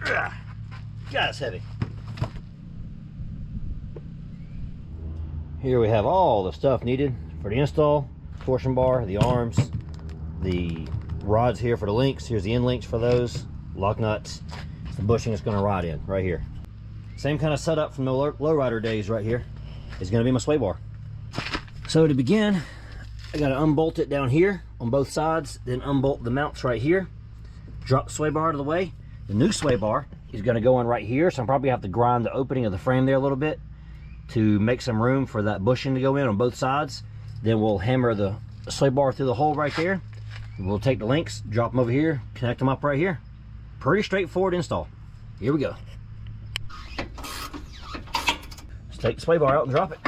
God, it's heavy. Here we have all the stuff needed for the install. Torsion bar, the arms, the rods here for the links. Here's the end links for those. Lock nuts. It's the bushing it's going to ride in right here. Same kind of setup from the lowrider days right here. Is going to be my sway bar. So to begin, I got to unbolt it down here on both sides, then unbolt the mounts right here. Drop the sway bar out of the way. The new sway bar is going to go in right here, so I'm probably have to grind the opening of the frame there a little bit to make some room for that bushing to go in on both sides. Then we'll hammer the sway bar through the hole right there. We'll take the links, drop them over here, connect them up right here. Pretty straightforward install. Here we go. Let's take the sway bar out and drop it.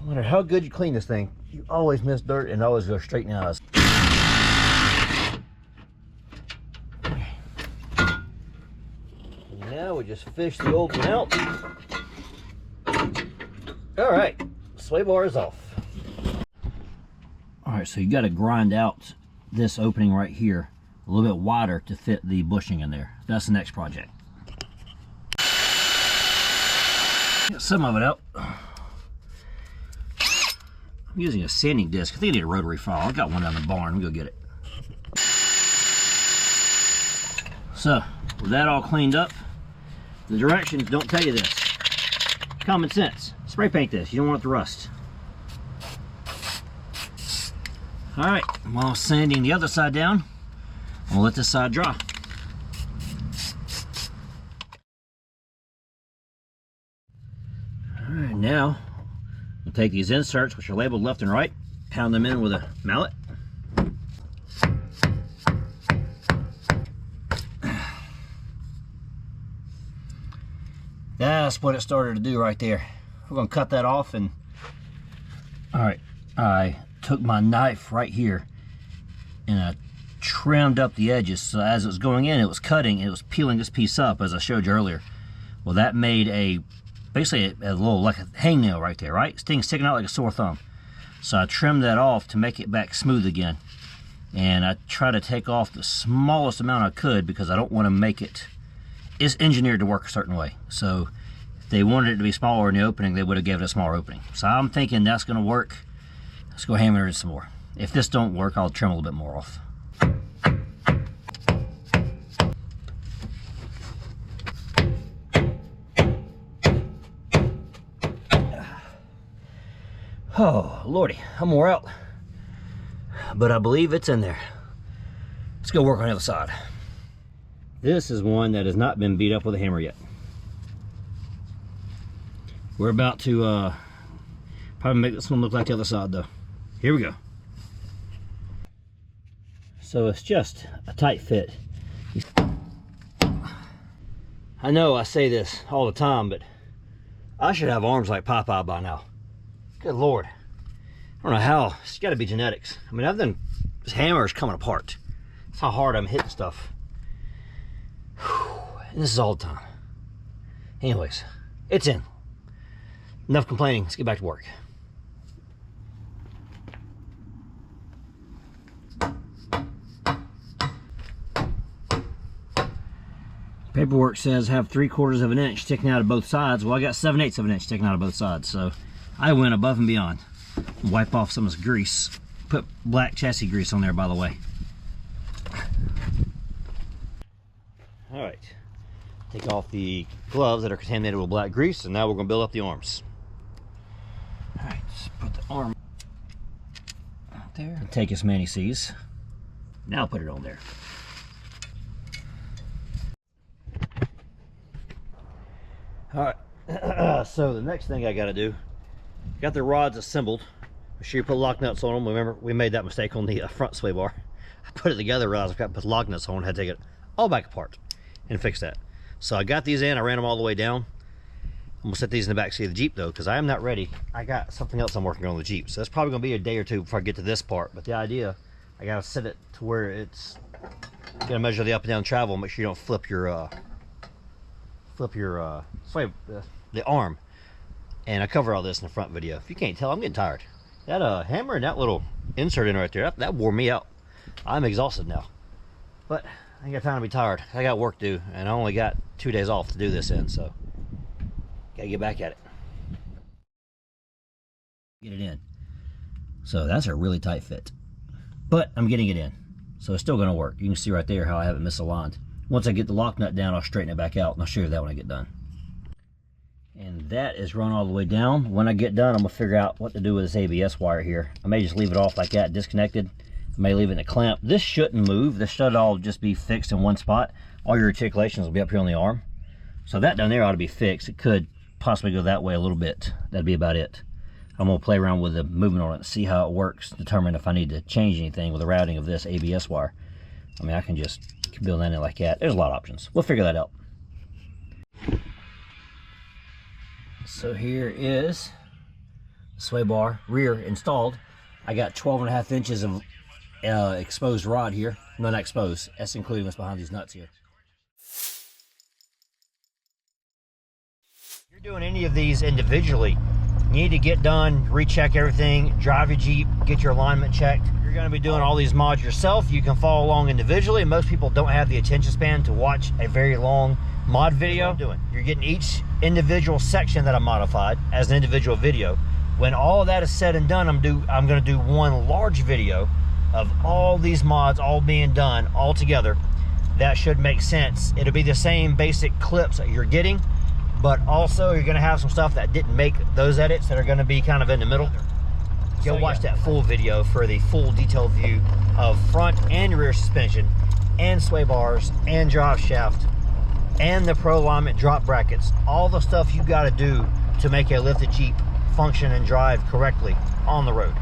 No matter how good you clean this thing, you always miss dirt and always go straight in the eyes. Now we just fish the old one out. All right, sway bar is off. All right, so you got to grind out this opening right here a little bit wider to fit the bushing in there. That's the next project. Get some of it out. I'm using a sanding disc. I think I need a rotary file. I got one down in the barn. Let me go get it. So, with that all cleaned up, the directions don't tell you this. Common sense. Spray paint this. You don't want it to rust. All right, while I'm sanding the other side down, I'll let this side dry. All right, now we'll take these inserts, which are labeled left and right, pound them in with a mallet. That's what it started to do right there. We're gonna cut that off and, all right, I took my knife right here and I trimmed up the edges. So as it was going in, it was cutting, it was peeling this piece up as I showed you earlier. Well, that made basically a little, like a hangnail right there, right? Thing sticking out like a sore thumb. So I trimmed that off to make it back smooth again. And I try to take off the smallest amount I could because I don't want to make it, it's engineered to work a certain way. So if they wanted it to be smaller in the opening, they would have given it a smaller opening. So I'm thinking that's gonna work. Let's go hammer it some more. If this don't work, I'll trim a little bit more off. Oh, Lordy, I'm wore out. But I believe it's in there. Let's go work on the other side. This is one that has not been beat up with a hammer yet. We're about to probably make this one look like the other side though. Here we go. So it's just a tight fit. I know I say this all the time, but I should have arms like Popeye by now. Good Lord. I don't know how. It's got to be genetics. I mean, this hammer is coming apart. That's how hard I'm hitting stuff. And this is all the time. Anyways, it's in. Enough complaining. Let's get back to work. Paperwork says have 3/4 of an inch sticking out of both sides. Well, I got 7/8 of an inch sticking out of both sides, so I went above and beyond. Wipe off some of this grease. Put black chassis grease on there, by the way. All right, take off the gloves that are contaminated with black grease, and now we're gonna build up the arms. All right, let's put the arm out there. And take as many sees. Now put it on there. All right, so the next thing I gotta do, got the rods assembled. Make sure you put lock nuts on them. Remember, we made that mistake on the front sway bar. I put it together, realized I got to put lock nuts on, had to take it all back apart and fix that. So I got these in, I ran them all the way down. I'm gonna set these in the back seat of the Jeep though, because I am not ready. I got something else I'm working on the Jeep. So that's probably gonna be a day or two before I get to this part. But the idea, I gotta set it to where it's, you gotta measure the up and down travel, make sure you don't flip your sway, the arm. And I cover all this in the front video. If you can't tell, I'm getting tired. That hammer and that little insert in right there, that wore me out. I'm exhausted now. But I ain't got time to be tired. I got work to do, and I only got 2 days off to do this in, so gotta get back at it. Get it in. So that's a really tight fit, but I'm getting it in, so it's still gonna work. You can see right there how I have it misaligned. Once I get the lock nut down, I'll straighten it back out, and I'll show you that when I get done. And that is run all the way down. When I get done, I'm gonna figure out what to do with this ABS wire here. I may just leave it off like that, disconnected. I may leave it in a clamp. This shouldn't move. This should all just be fixed in one spot. All your articulations will be up here on the arm. So that down there ought to be fixed. It could possibly go that way a little bit. That'd be about it. I'm gonna play around with the movement on it and see how it works, determine if I need to change anything with the routing of this ABS wire. I mean, I can just build that in like that. There's a lot of options. We'll figure that out. So here is the sway bar rear installed. I got 12.5 inches of exposed rod here. No, not exposed. That's including what's behind these nuts here. If you're doing any of these individually, you need to get done, recheck everything, drive your Jeep, get your alignment checked. If you're gonna be doing all these mods yourself, you can follow along individually. Most people don't have the attention span to watch a very long mod video. You're getting each individual section that I modified as an individual video. When all of that is said and done, I'm gonna do one large video of all these mods all being done all together. That should make sense. It'll be the same basic clips that you're getting, but also you're gonna have some stuff that didn't make those edits that are gonna be kind of in the middle. Go watch that full video for the full detailed view of front and rear suspension and sway bars and drive shaft and the pro alignment drop brackets. All the stuff you gotta do to make a lifted Jeep function and drive correctly on the road.